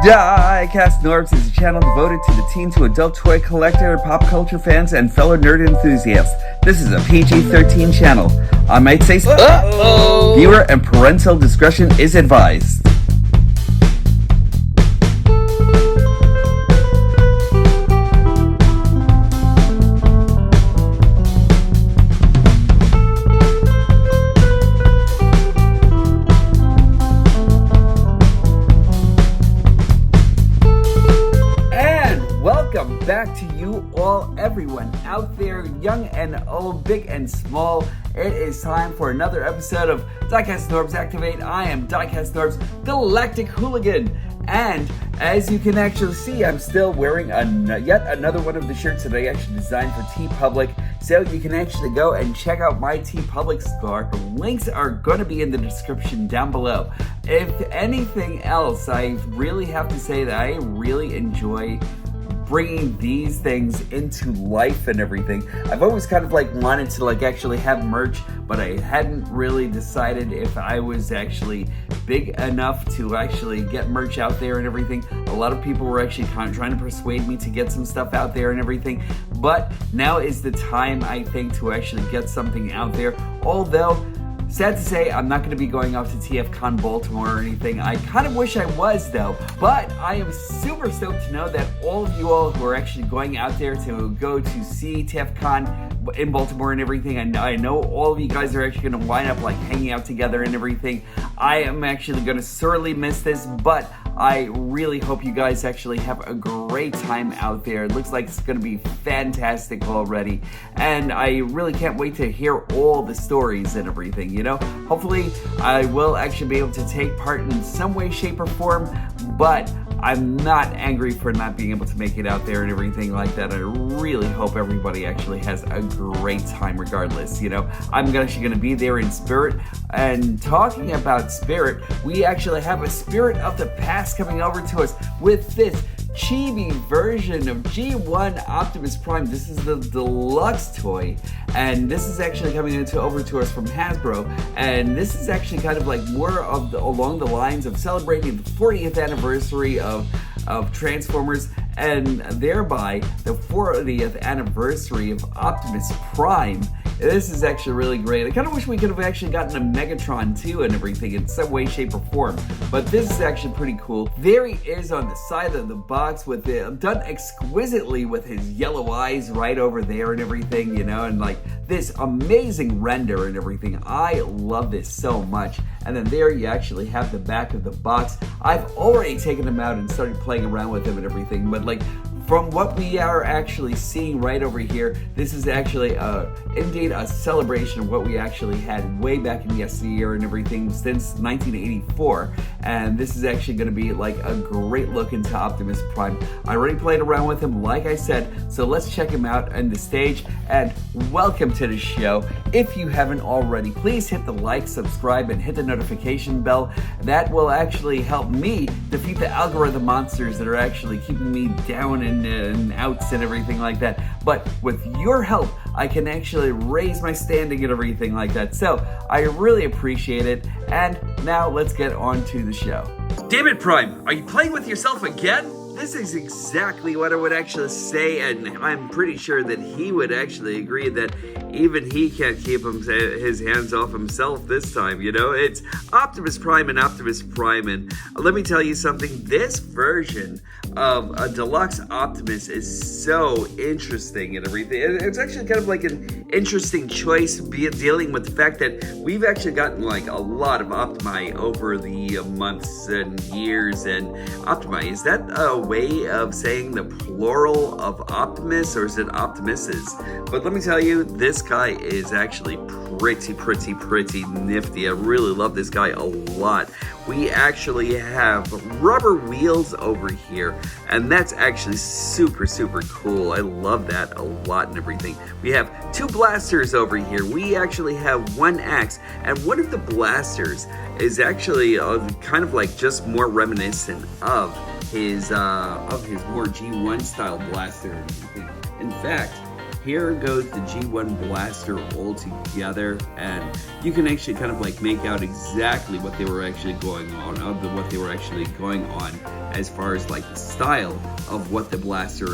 DIECAST NORBZ is a channel devoted to the teen to adult toy collector, pop culture fans, and fellow nerd enthusiasts. This is a PG-13 channel. I might say so. Viewer and parental discretion is advised. Back to you all, everyone out there, young and old, big and small. It is time for another episode of DIECAST NORBZ Activate. I am DIECAST NORBZ Galactic Hooligan, and as you can actually see, I'm still wearing yet another one of the shirts that I actually designed for TEEPUBLIC. So you can actually go and check out my TEEPUBLIC store. The links are going to be in the description down below. If anything else, I really have to say that I really enjoy bringing these things into life and everything. I've always kind of wanted to actually have merch, but I hadn't really decided if I was actually big enough to actually get merch out there and everything. A lot of people were actually kind of trying to persuade me to get some stuff out there and everything, but now is the time, I think, to actually get something out there. Although sad to say, I'm not going to be going off to TFCon Baltimore or anything. I kind of wish I was, though. But I am super stoked to know that all of you all who are actually going out there to go to see TFCon in Baltimore and everything, and I know all of you guys are actually going to wind up hanging out together and everything. I am actually going to sorely miss this, but I really hope you guys actually have a great time out there. It looks like it's going to be fantastic already, and I really can't wait to hear all the stories and everything, you know? Hopefully, I will actually be able to take part in some way, shape, or form, but I'm not angry for not being able to make it out there and everything like that. I really hope everybody actually has a great time regardless, you know? I'm actually going to be there in spirit, and talking about spirit, we actually have a Spirit of the Past coming over to us with this chibi version of G1 Optimus Prime. This is the Deluxe toy, and this is actually coming over to us from Hasbro, and this is actually kind of more of along the lines of celebrating the 40th anniversary of Transformers, and thereby the 40th anniversary of Optimus Prime. This is actually really great. I kind of wish we could have actually gotten a Megatron too and everything in some way, shape, or form, but this is actually pretty cool. There he is on the side of the box with it done exquisitely with his yellow eyes right over there and everything, you know, and this amazing render and everything. I love this so much. And then there you actually have the back of the box. I've already taken him out and started playing around with him and everything, but from what we are actually seeing right over here, this is actually indeed a celebration of what we actually had way back in yesteryear and everything since 1984. And this is actually going to be a great look into Optimus Prime. I already played around with him, like I said, so let's check him out on the stage. And welcome to the show. If you haven't already, please hit the like, subscribe, and hit the notification bell. That will actually help me defeat the algorithm monsters that are actually keeping me down and outs and everything like that. But with your help, I can actually raise my standing and everything like that. So I really appreciate it. And now let's get on to the show. Damn it, Prime! Are you playing with yourself again? This is exactly what I would actually say, and I'm pretty sure that he would actually agree that even he can't keep his hands off himself this time, you know? It's Optimus Prime and Optimus Prime, and let me tell you something, this version of a Deluxe Optimus is so interesting and everything. It's actually kind of an interesting choice, dealing with the fact that we've actually gotten a lot of Optimi over the months and years, and Optimi, is that a way of saying the plural of Optimus, or is it Optimuses? But let me tell you, this guy is actually pretty nifty. I really love this guy a lot. We actually have rubber wheels over here, and that's actually super cool. I love that a lot and everything. We have two blasters over here. We actually have one axe, and one of the blasters is actually kind of just more reminiscent of his more G1 style blaster. In fact, here goes the G1 blaster all together, and you can actually kind of make out exactly what they were actually going on, as far as like the style of what the blaster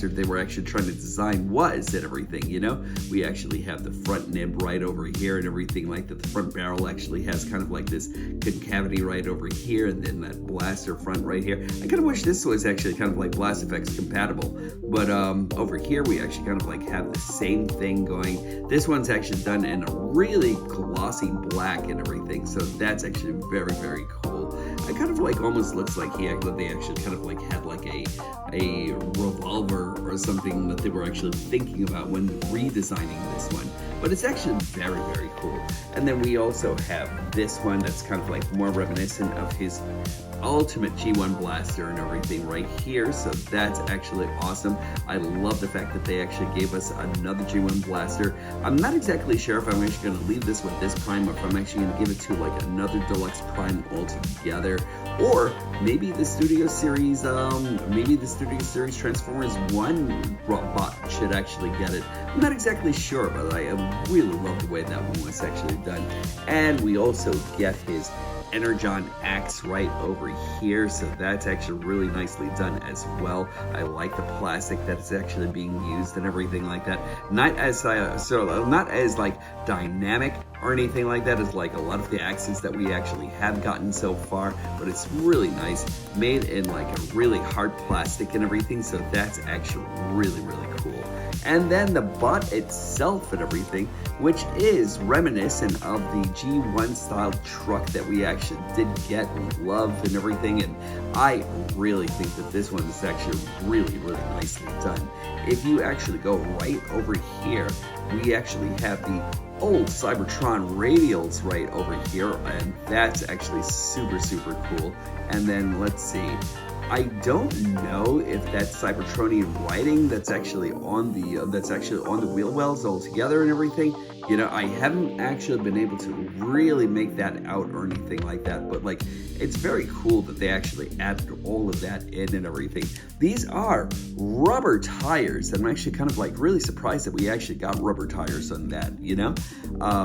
they were actually trying to design was and everything, you know. We actually have the front nib right over here and everything like that. The front barrel actually has kind of like this concavity right over here, and then that blaster front right here. I kind of wish this was actually kind of like Blast Effects compatible, but over here we actually kind of like have the same thing going. This one's actually done in a really glossy black and everything, so that's actually very, very cool. It kind of like almost looks like they actually kind of like had like a revolver or something that they were actually thinking about when redesigning this one. But it's actually very, very cool. And then we also have this one that's kind of like more reminiscent of his ultimate G1 blaster and everything right here, so that's actually awesome. I love the fact that they actually gave us another G1 blaster. I'm not exactly sure if I'm actually going to leave this with this Prime or if I'm actually going to give it to like another Deluxe Prime altogether, or maybe the Studio Series Transformers 1 bot should actually get it. I'm not exactly sure, but I really love the way that one was actually done. And we also get his Energon axe right over here, so that's actually really nicely done as well. I like the plastic that's actually being used and everything like that. Not as not as like dynamic or anything like that as like a lot of the axes that we actually have gotten so far, but it's really nice, made in like a really hard plastic and everything, so that's actually really, really cool. And then the bot itself and everything, which is reminiscent of the G1 style truck that we actually did get and love and everything, and I really think that this one is actually really, really nicely done. If you actually go right over here, we actually have the old Cybertron radials right over here, and that's actually super, super cool. And then let's see, I don't know if that Cybertronian writing that's actually on the wheel wells altogether and everything. You know, I haven't actually been able to really make that out or anything like that, but like, it's very cool that they actually added all of that in and everything. These are rubber tires, and I'm actually kind of like really surprised that we actually got rubber tires on that, you know?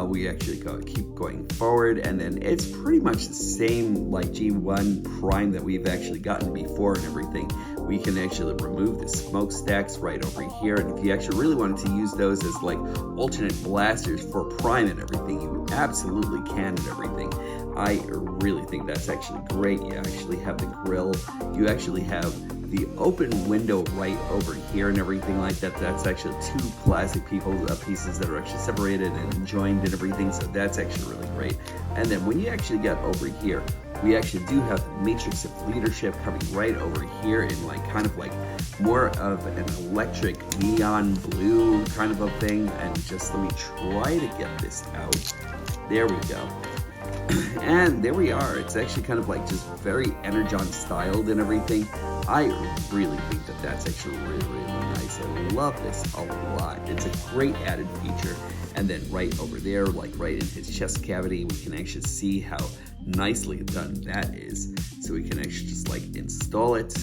We actually keep going forward, and then it's pretty much the same like G1 Prime that we've actually gotten before and everything. We can actually remove the smokestacks right over here, and if you actually really wanted to use those as like alternate blasters for Prime and everything, you absolutely can and everything. I really think that's actually great. You actually have the grill, you actually have the open window right over here and everything like that. That's actually two plastic pieces that are actually separated and joined and everything, so that's actually really great. And then when you actually get over here, we actually do have the matrix of leadership coming right over here in like kind of like more of an electric neon blue kind of a thing. And just let me try to get this out. There we go. And there we are. It's actually kind of like just very Energon styled and everything. I really think that that's actually really, really nice. I love this a lot. It's a great added feature. And then right over there, like right in his chest cavity, we can actually see how nicely done that is. So we can actually just like install it.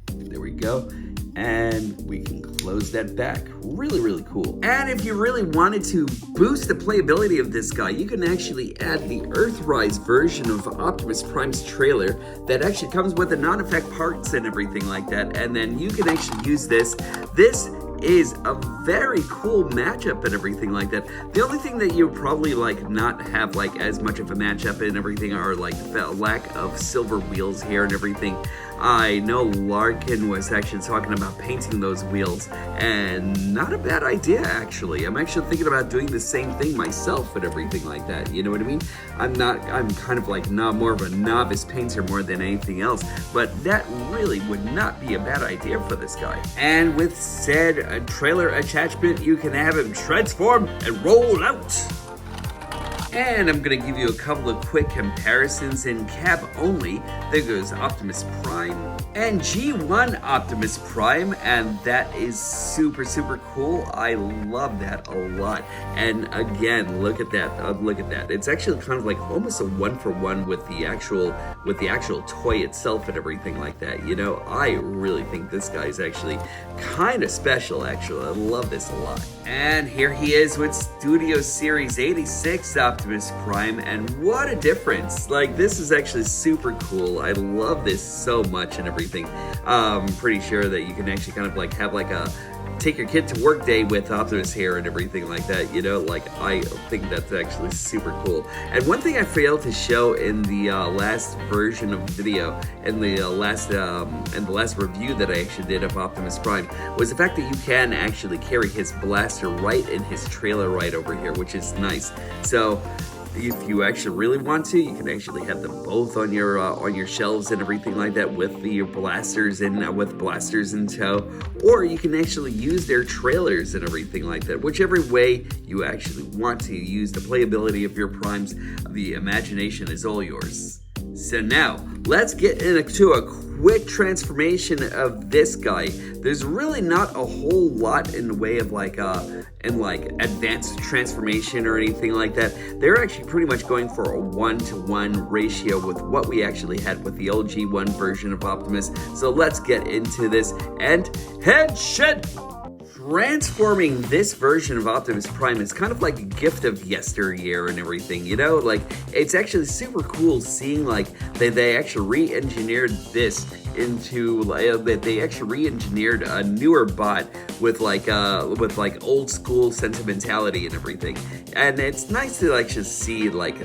There we go. And we can close that back. Really, really cool. And if you really wanted to boost the playability of this guy, you can actually add the Earthrise version of Optimus Prime's trailer that actually comes with the non-effect parts and everything like that. And then you can actually use this. This is a very cool matchup and everything like that. The only thing that you probably like not have like as much of a matchup and everything are like the lack of silver wheels here and everything. I know Larkin was actually talking about painting those wheels, and not a bad idea actually. I'm actually thinking about doing the same thing myself and everything like that, you know what I mean? I'm kind of like not more of a novice painter more than anything else, but that really would not be a bad idea for this guy. And with said trailer attachment, you can have him transform and roll out. And I'm going to give you a couple of quick comparisons in cab only. There goes Optimus Prime and G1 Optimus Prime, and that is super, super cool. I love that a lot. And again, look at that. Look at that. It's actually kind of like almost a one-for-one with the actual toy itself and everything like that. You know, I really think this guy is actually kind of special, actually. I love this a lot. And here he is with Studio Series 86 up. Optimus Prime, and what a difference. Like, this is actually super cool. I love this so much and everything. I'm pretty sure that you can actually kind of like have like a take your kid to work day with Optimus here and everything like that, you know. Like, I think that's actually super cool. And one thing I failed to show in the last version of the video, in the last review that I actually did of Optimus Prime, was the fact that you can actually carry his blaster right in his trailer right over here, which is nice. So if you actually really want to, you can actually have them both on your shelves and everything like that with the blasters in tow, or you can actually use their trailers and everything like that. Whichever way you actually want to use the playability of your primes, the imagination is all yours. So now, let's get into a quick transformation of this guy. There's really not a whole lot in the way of advanced transformation or anything like that. They're actually pretty much going for a 1-to-1 ratio with what we actually had with the old G1 version of Optimus. So let's get into this and headshot! Transforming this version of Optimus Prime is kind of like a gift of yesteryear and everything, you know? Like, it's actually super cool seeing like they actually re-engineered this into they actually re-engineered a newer bot with like old school sentimentality and everything. And it's nice to actually see like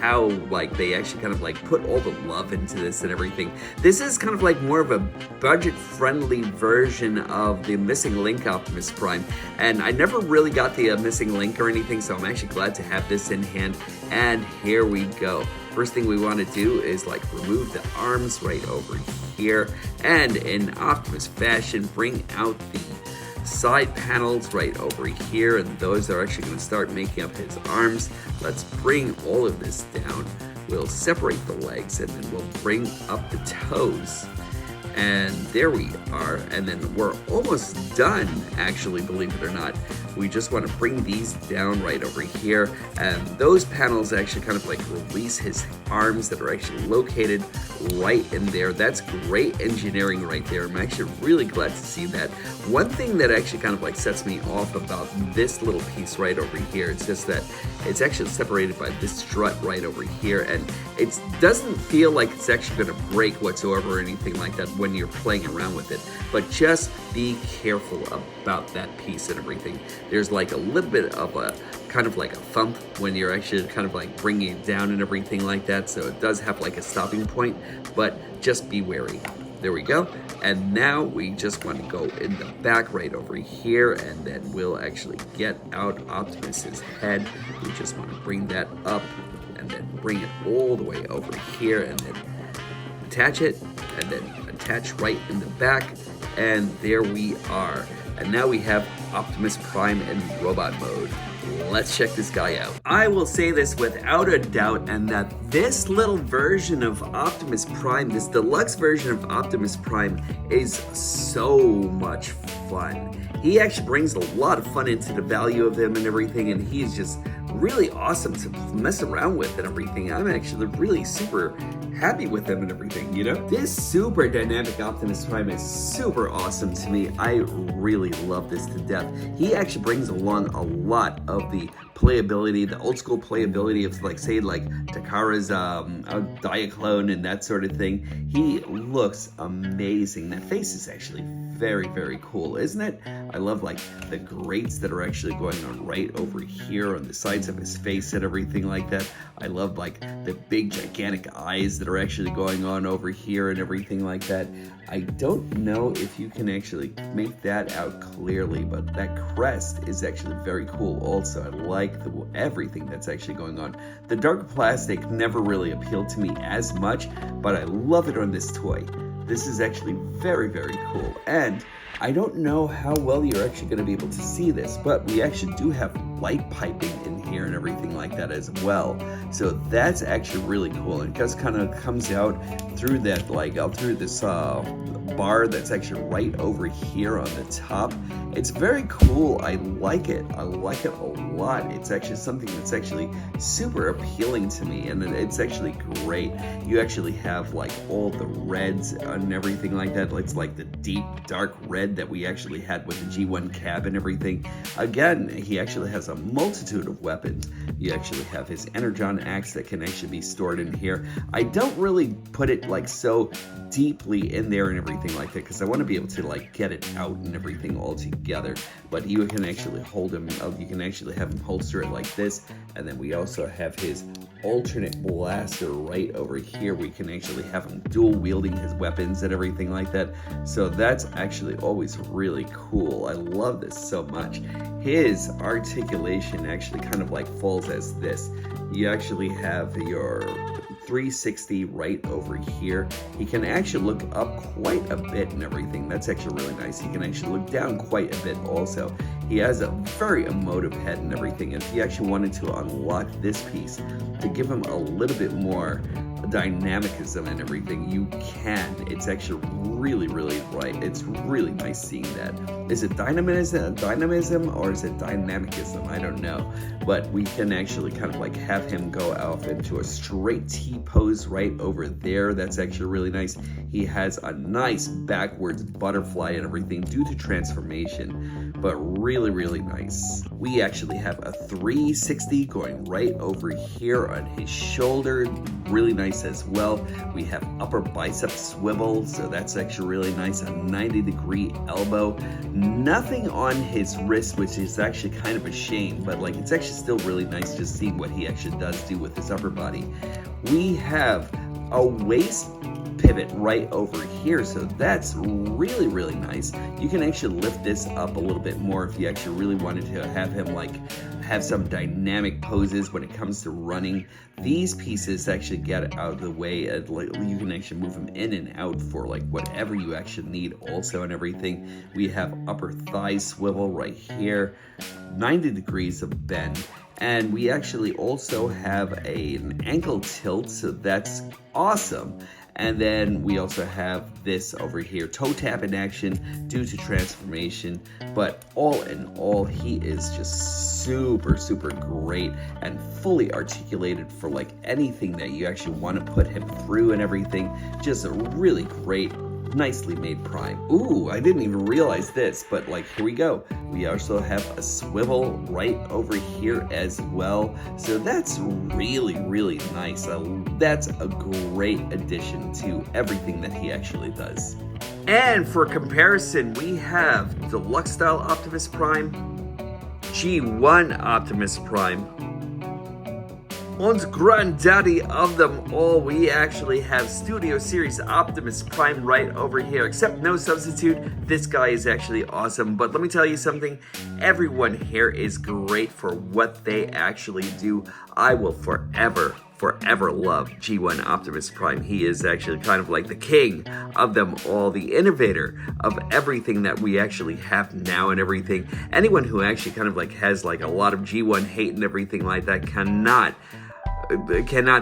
how like they actually kind of like put all the love into this and everything. This is kind of like more of a budget-friendly version of the Missing Link Optimus Prime, and I never really got the Missing Link or anything, so I'm actually glad to have this in hand. And here we go. First thing we want to do is like remove the arms right over here, and in Optimus fashion, bring out the side panels right over here, and those are actually going to start making up his arms. Let's bring all of this down. We'll separate the legs, and then we'll bring up the toes. And there we are, and then we're almost done, actually, believe it or not. We just want to bring these down right over here, and those panels actually kind of like release his arms that are actually located right in there. That's great engineering right there. I'm actually really glad to see that. One thing that actually kind of like sets me off about this little piece right over here, it's just that it's actually separated by this strut right over here, and it doesn't feel like it's actually going to break whatsoever or anything like that when you're playing around with it. But just be careful about that piece and everything. There's like a little bit of a kind of like a thump when you're actually kind of like bringing it down and everything like that, so it does have like a stopping point, but just be wary. There we go. And now we just want to go in the back right over here, and then we'll actually get out Optimus's head. We just want to bring that up and then bring it all the way over here, and then attach it, and then attach right in the back, and there we are. And now we have Optimus Prime in robot mode. Let's check this guy out. I will say this without a doubt, and that this little version of Optimus Prime, this deluxe version of Optimus Prime, is so much fun. He actually brings a lot of fun into the value of him and everything, and he's just really awesome to mess around with and everything. I'm actually really super happy with him and everything, you know? This super dynamic Optimus Prime is super awesome to me. I really love this to death. He actually brings along a lot of the playability, the old school playability of like, say, like Takara's Diaclone and that sort of thing. He looks amazing. That face is actually very, very cool, isn't it? I love like the grates that are actually going on right over here on the sides of his face and everything like that. I love like the big gigantic eyes that are actually going on over here and everything like that. I don't know if you can actually make that out clearly, but that crest is actually very cool also. I like everything that's actually going on. The dark plastic never really appealed to me as much, but I love it on this toy. This is actually very, very cool. And I don't know how well you're actually going to be able to see this, but we actually do have light piping in here and everything like that as well. So that's actually really cool. And it just kind of comes out through that, like out through this bar that's actually right over here on the top. It's very cool. I like it. I like it a lot. It's actually something that's actually super appealing to me, and it's actually great. You actually have like all the reds and everything like that. It's like the deep dark red that we actually had with the G1 cab and everything. Again, he actually has has a multitude of weapons. You actually have his Energon axe that can actually be stored in here. I don't really put it like so deeply in there and everything like that because I want to be able to like get it out and everything all together. But you can actually hold him, you can actually have him holster it like this. And then we also have his alternate blaster right over here. We can actually have him dual wielding his weapons and everything like that. So that's actually always really cool. I love this so much. His articulation actually kind of like falls as this. You actually have your 360 right over here. He can actually look up quite a bit and everything. That's actually really nice. He can actually look down quite a bit also. He has a very emotive head and everything. If you actually wanted to unlock this piece to give him a little bit more dynamicism and everything, you can. It's actually really bright. It's really nice seeing that. Is it dynamism or is it dynamicism? I don't know. But we can actually kind of like have him go off into a straight T pose right over there. That's actually really nice. He has a nice backwards butterfly and everything due to transformation, but really nice. We actually have a 360 going right over here on his shoulder. Really nice as well. We have upper bicep swivel, so that's actually really nice. A 90-degree elbow. Nothing on his wrist, which is actually kind of a shame, but like it's actually still really nice just seeing what he actually does do with his upper body. We have a waist pivot right over here, so that's really nice. You can actually lift this up a little bit more if you actually really wanted to have him like have some dynamic poses when it comes to running. These pieces actually get out of the way, and like you can actually move them in and out for like whatever you actually need also and everything. We have upper thigh swivel right here, 90 degrees of bend. And we actually also have an ankle tilt, so that's awesome. And then we also have this over here, toe tap in action due to transformation. But all in all, he is just super great and fully articulated for like anything that you actually want to put him through and everything. Just a really great, nicely made Prime. Ooh, I didn't even realize this, but like here we go. We also have a swivel right over here as well. So that's really nice. That's a great addition to everything that he actually does. And for comparison, we have Deluxe style Optimus Prime, G1 Optimus Prime, and granddaddy of them all, we actually have Studio Series Optimus Prime right over here, except no substitute. This guy is actually awesome, but let me tell you something, everyone here is great for what they actually do. I will forever love G1 Optimus Prime. He is actually kind of like the king of them all, the innovator of everything that we actually have now and everything. Anyone who actually kind of like has like a lot of G1 hate and everything like that cannot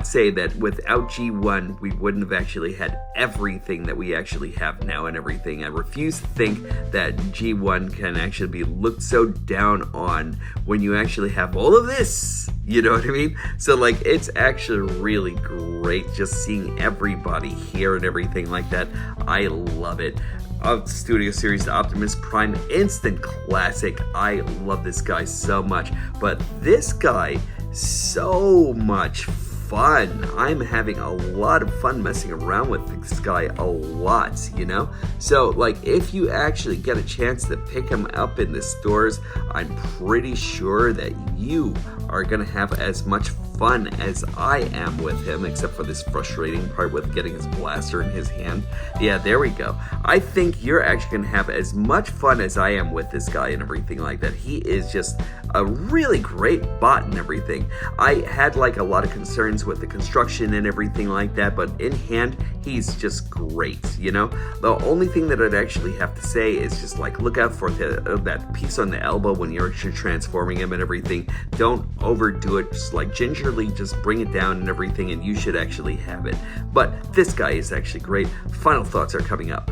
say that without G1 we wouldn't have actually had everything that we actually have now and everything. I refuse to think that G1 can actually be looked so down on when you actually have all of this, you know what I mean? So like it's actually really great just seeing everybody here and everything like that. I love it. Of Studio Series Optimus Prime, instant classic. I love this guy so much, but this guy, so much fun. I'm having a lot of fun messing around with this guy a lot, you know? So like if you actually get a chance to pick him up in the stores, I'm pretty sure that you are gonna have as much fun as I am with him, except for this frustrating part with getting his blaster in his hand. Yeah, there we go. I think you're actually gonna have as much fun as I am with this guy and everything like that. He is just a really great bot and everything. I had like a lot of concerns with the construction and everything like that, but in hand, he's just great, you know? The only thing that I'd actually have to say is just like look out for that piece on the elbow when you're actually transforming him and everything. Don't overdo it, just like gingerly just bring it down and everything, and you should actually have it. But this guy is actually great. Final thoughts are coming up.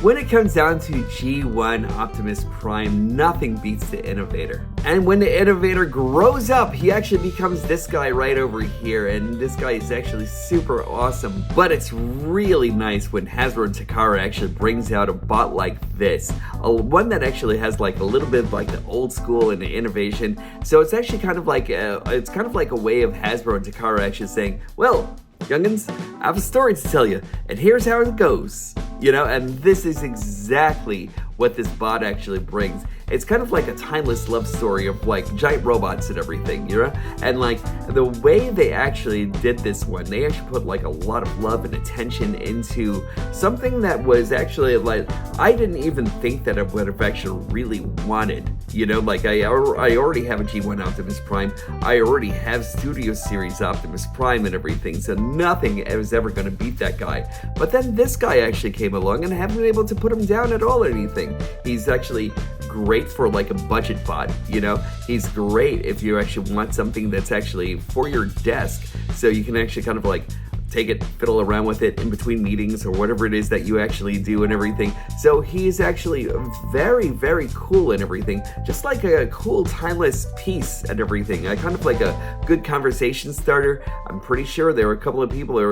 When it comes down to G1 Optimus Prime, nothing beats the innovator. And when the innovator grows up, he actually becomes this guy right over here, and this guy is actually super awesome. But it's really nice when Hasbro and Takara actually brings out a bot like this, one that actually has like a little bit of like the old school and the innovation. So it's actually kind of like a way of Hasbro and Takara actually saying, well, youngins, I have a story to tell you, and here's how it goes. You know, and this is exactly what this bot actually brings. It's kind of like a timeless love story of like giant robots and everything, you know? And like the way they actually did this one, they actually put like a lot of love and attention into something that was actually like, I didn't even think that I would have actually really wanted. You know, like I already have a G1 Optimus Prime. I already have Studio Series Optimus Prime and everything, so nothing was ever going to beat that guy. But then this guy actually came along, and I haven't been able to put him down at all or anything. He's actually great for like a budget bot, you know? He's great if you actually want something that's actually for your desk, so you can actually kind of like take it, fiddle around with it in between meetings or whatever it is that you actually do and everything. So he's actually very, very cool and everything. Just like a cool, timeless piece and everything. Kind of like a good conversation starter. I'm pretty sure there were a couple of people that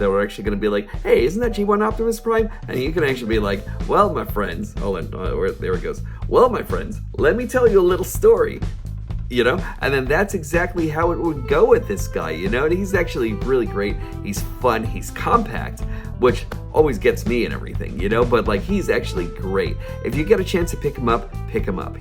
were actually going to be like, hey, isn't that G1 Optimus Prime? And you can actually be like, well, my friends, hold on, there it goes. Well, my friends, let me tell you a little story. You know, and then that's exactly how it would go with this guy, you know, and he's actually really great. He's fun, he's compact, which always gets me and everything, you know, but like he's actually great. If you get a chance to pick him up,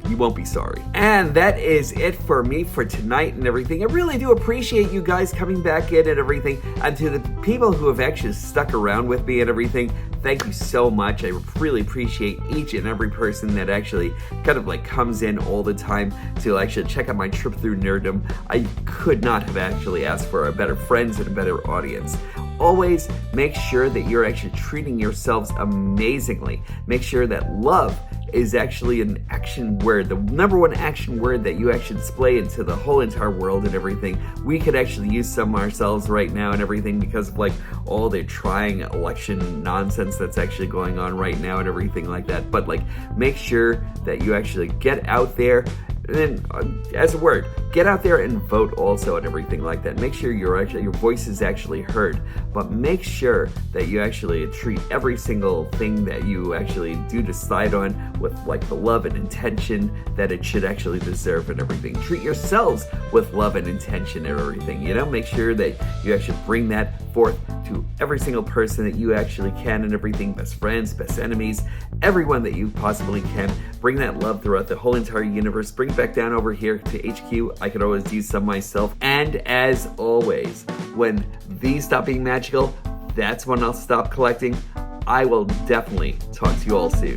you won't be sorry. And that is it for me for tonight and everything. I really do appreciate you guys coming back in and everything, and to the people who have actually stuck around with me and everything, thank you so much. I really appreciate each and every person that actually kind of like comes in all the time to actually check out my trip through nerddom. I could not have actually asked for a better friends and a better audience. Always make sure that you're actually treating yourselves amazingly. Make sure that love is actually an action word, the number one action word that you actually display into the whole entire world and everything. We could actually use some ourselves right now and everything because of like all the trying election nonsense that's actually going on right now and everything like that. But like, make sure that you actually get out there. And then, as a word, get out there and vote also and everything like that. Make sure your voice is actually heard, but make sure that you actually treat every single thing that you actually do decide on with like the love and intention that it should actually deserve and everything. Treat yourselves with love and intention and everything, you know? Make sure that you actually bring that forth to every single person that you actually can and everything, best friends, best enemies, everyone that you possibly can. Bring that love throughout the whole entire universe. Bring it back down over here to HQ. I could always use some myself. And as always, when these stop being magical, that's when I'll stop collecting. I will definitely talk to you all soon.